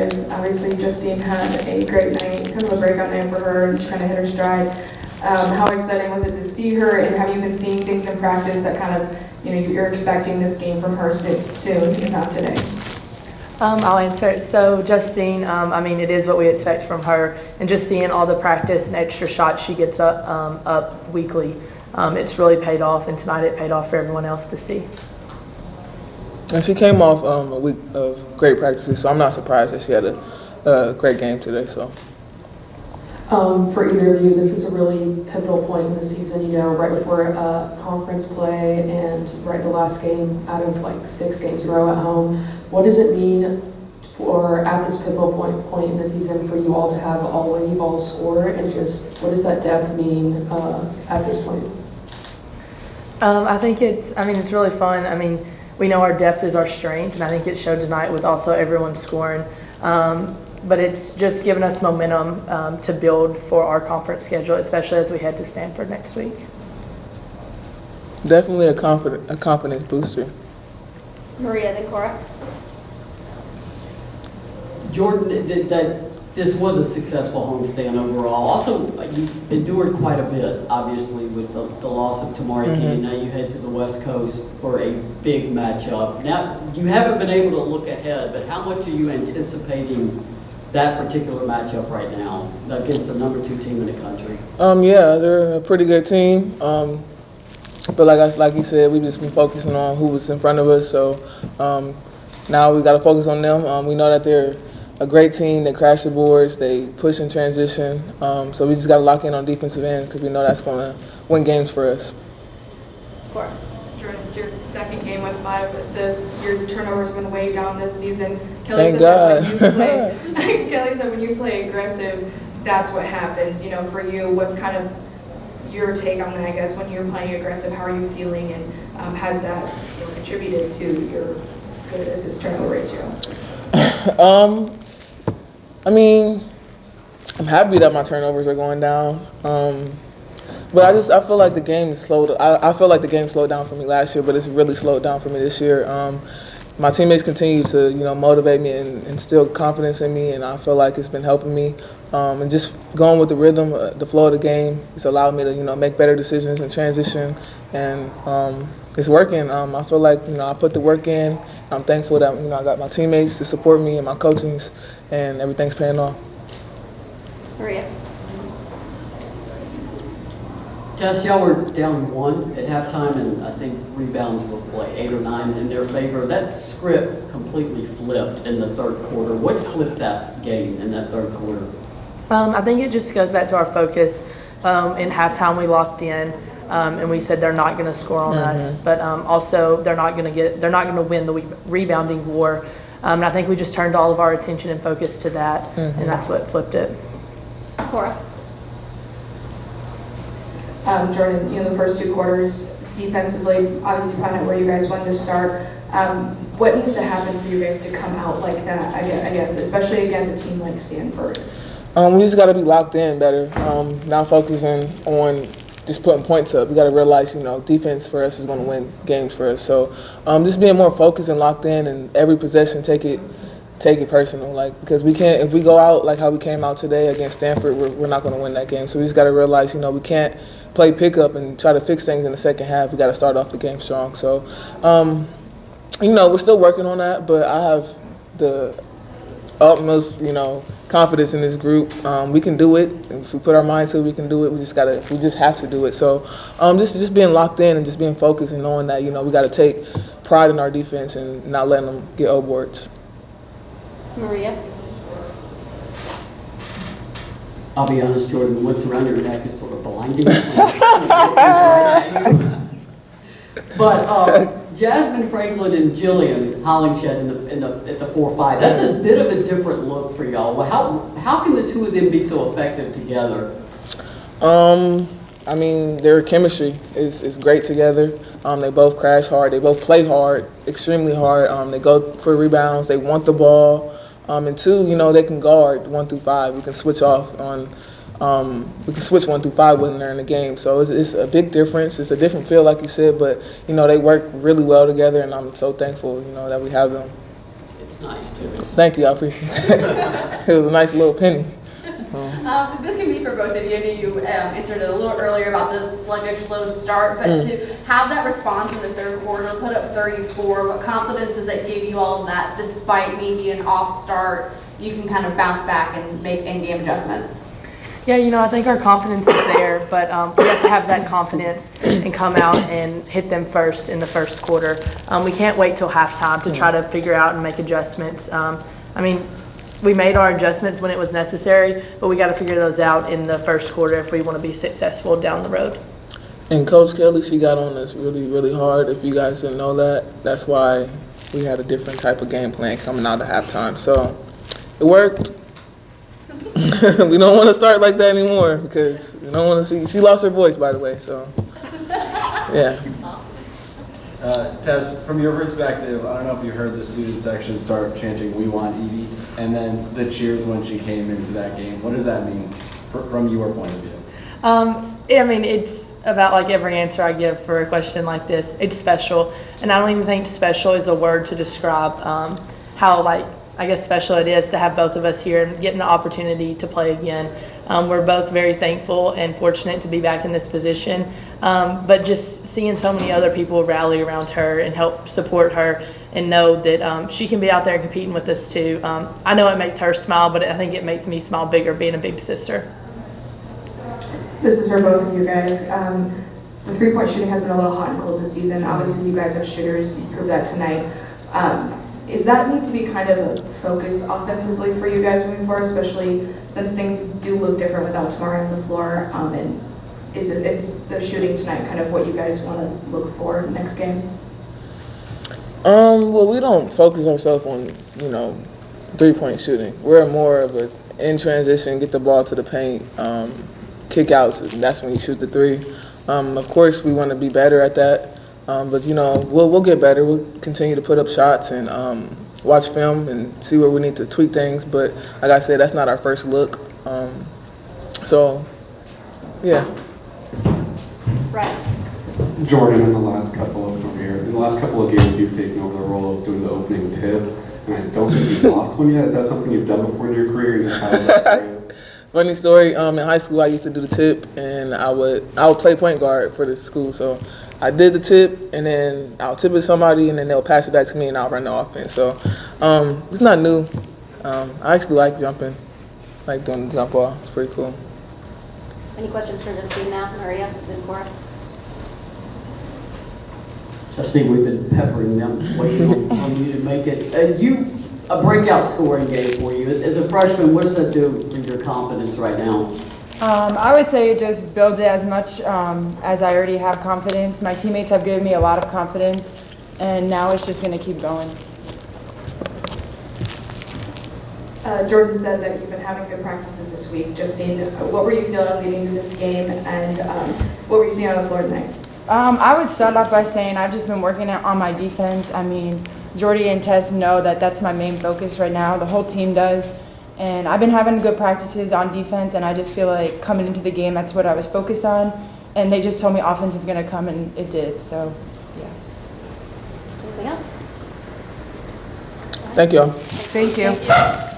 guys. Obviously, Justine had a great night, kind of a breakout night for her, and she kind of hit her stride. How exciting was it to see her, and have you been seeing things in practice that kind of, you're expecting this game from her soon, if not today? I'll answer it. So Justine, it is what we expect from her, and just seeing all the practice and extra shots she gets up weekly, it's really paid off, and tonight it paid off for everyone else to see. And she came off a week of great practices, so I'm not surprised that she had a great game today. So. For either of you, this is a really pivotal point in the season, right before conference play and right the last game out of like 6 games in a row at home. What does it mean for, at this pivotal point in the season, for you all to have all Lady Vols score, and just what does that depth mean at this point? I think it's really fun. We know our depth is our strength, and I think it showed tonight with also everyone scoring. But it's just given us momentum to build for our conference schedule, especially as we head to Stanford next week. Definitely a confidence booster. Maria, then Cora. Jordan, this was a successful homestand overall. Also, you've endured quite a bit, obviously, with the loss of Tamari King. Now you head to the West Coast for a big matchup. Now, you haven't been able to look ahead, but how much are you anticipating that particular matchup right now against the number 2 team in the country? Yeah, they're a pretty good team. But like you said, we've just been focusing on who was in front of us. So now we got to focus on them. We know that they're a great team. They crash the boards. They push in transition. So we just got to lock in on defensive end because we know that's going to win games for us. Cora. Jordan, it's your second game with 5 assists. Your turnovers have been way down this season. Thank God. Kelly said when you play aggressive, that's what happens. For you, what's kind of your take on that, I guess, when you're playing aggressive? How are you feeling, and has that contributed to your good assist turnover ratio? I'm happy that my turnovers are going down. But I feel like the game slowed. I feel like the game slowed down for me last year, but it's really slowed down for me this year. My teammates continue to motivate me and instill confidence in me, and I feel like it's been helping me. And just going with the rhythm, the flow of the game, it's allowed me to make better decisions and transition, and it's working. I feel like I put the work in. I'm thankful that I got my teammates to support me and my coachings, and everything's paying off. Maria. Tess, y'all were down 1 at halftime, and I think rebounds were like 8 or 9 in their favor. That script completely flipped in the third quarter. What flipped that game in that third quarter? I think it just goes back to our focus. In halftime, we locked in, and we said they're not going to score on us, but also they're not going to win the rebounding war. And I think we just turned all of our attention and focus to that, and that's what flipped it. Cora. Jordan, the first 2 quarters defensively, obviously find out where you guys wanted to start. What needs to happen for you guys to come out like that, I guess, especially against a team like Stanford? We just got to be locked in better. Not focusing on just putting points up. We got to realize, defense for us is going to win games for us. So just being more focused and locked in, and every possession take it personal. Because we can't, if we go out like how we came out today against Stanford, we're not going to win that game. So we just got to realize, we can't play pickup and try to fix things in the second half. We got to start off the game strong. So, we're still working on that, but I have the utmost, confidence in this group. We can do it. If we put our mind to it, we can do it. We just have to do it. So, just being locked in and just being focused and knowing that, we got to take pride in our defense and not letting them get overboards. Maria. I'll be honest, Jordan, what's around your neck is sort of blinding. But Jasmine Franklin and Jillian Hollingshed at the 4-5, that's a bit of a different look for y'all. Well, how can the 2 of them be so effective together? Their chemistry is great together. They both crash hard. They both play hard, extremely hard. They go for rebounds. They want the ball. And 2, they can guard 1 through 5. We can switch off on. We can switch 1 through 5 when they're in the game. So it's a big difference. It's a different feel, like you said, but they work really well together, and I'm so thankful, that we have them. It's It's nice too. Thank you, I appreciate it. It was a nice little penny. This can be for both of you. I know you answered it a little earlier about the sluggish, slow start, but to have that response in the third quarter, put up 34, what confidence does that give you all of that despite maybe an off start? You can kind of bounce back and make in-game adjustments. Yeah, I think our confidence is there, but we have to have that confidence and come out and hit them first in the first quarter. We can't wait till halftime to try to figure out and make adjustments. We made our adjustments when it was necessary, but we got to figure those out in the first quarter if we want to be successful down the road. And Coach Kelly, she got on us really, really hard. If you guys didn't know that, that's why we had a different type of game plan coming out of halftime. So it worked. We don't want to start like that anymore because we don't want to see. She lost her voice, by the way. So yeah. Tess, from your perspective, I don't know if you heard the student section start chanting "We want Evie," and then the cheers when she came into that game. What does that mean from your point of view? It's about like every answer I give for a question like this. It's special, and I don't even think special is a word to describe how special it is to have both of us here and getting the opportunity to play again. We're both very thankful and fortunate to be back in this position. But just seeing so many other people rally around her and help support her and know that she can be out there and competing with us too. I know it makes her smile, but I think it makes me smile bigger being a big sister. This is for both of you guys. The three-point shooting has been a little hot and cold this season. Obviously, you guys have shooters. You proved that tonight. Is that need to be kind of a focus offensively for you guys moving forward, especially since things do look different without Tamari on the floor? And is the shooting tonight kind of what you guys want to look for next game? Well, we don't focus ourselves on, three-point shooting. We're more of a in transition, get the ball to the paint, kick outs, and that's when you shoot the three. Of course, we want to be better at that. But we'll get better. We'll continue to put up shots and watch film and see where we need to tweak things. But like I said, that's not our first look. So, yeah. Right. Jordan, in the last couple of games, you've taken over the role of doing the opening tip, and I don't think you've lost one yet. Is that something you've done before in your career? And how is that for you? Funny story. In high school, I used to do the tip, and I would play point guard for the school. So I did the tip, and then I'll tip it to somebody, and then they'll pass it back to me, and I'll run the offense. So it's not new. I actually like jumping, like doing the jump ball. It's pretty cool. Any questions for Justine now, Maria, then Cora? Justine, we've been peppering them, waiting on you to make it. A breakout scoring game for you. As a freshman, what does that do for your confidence right now? I would say it just builds it as much as I already have confidence. My teammates have given me a lot of confidence, and now it's just going to keep going. Jordan said that you've been having good practices this week. Justine, what were you feeling leading to this game, and what were you seeing on the floor tonight? I would start off by saying I've just been working on my defense. Jordy and Tess know that that's my main focus right now. The whole team does. And I've been having good practices on defense, and I just feel like coming into the game, that's what I was focused on. And they just told me offense is going to come, and it did. So, yeah. Anything else? Thank y'all. Thank you. Thank you.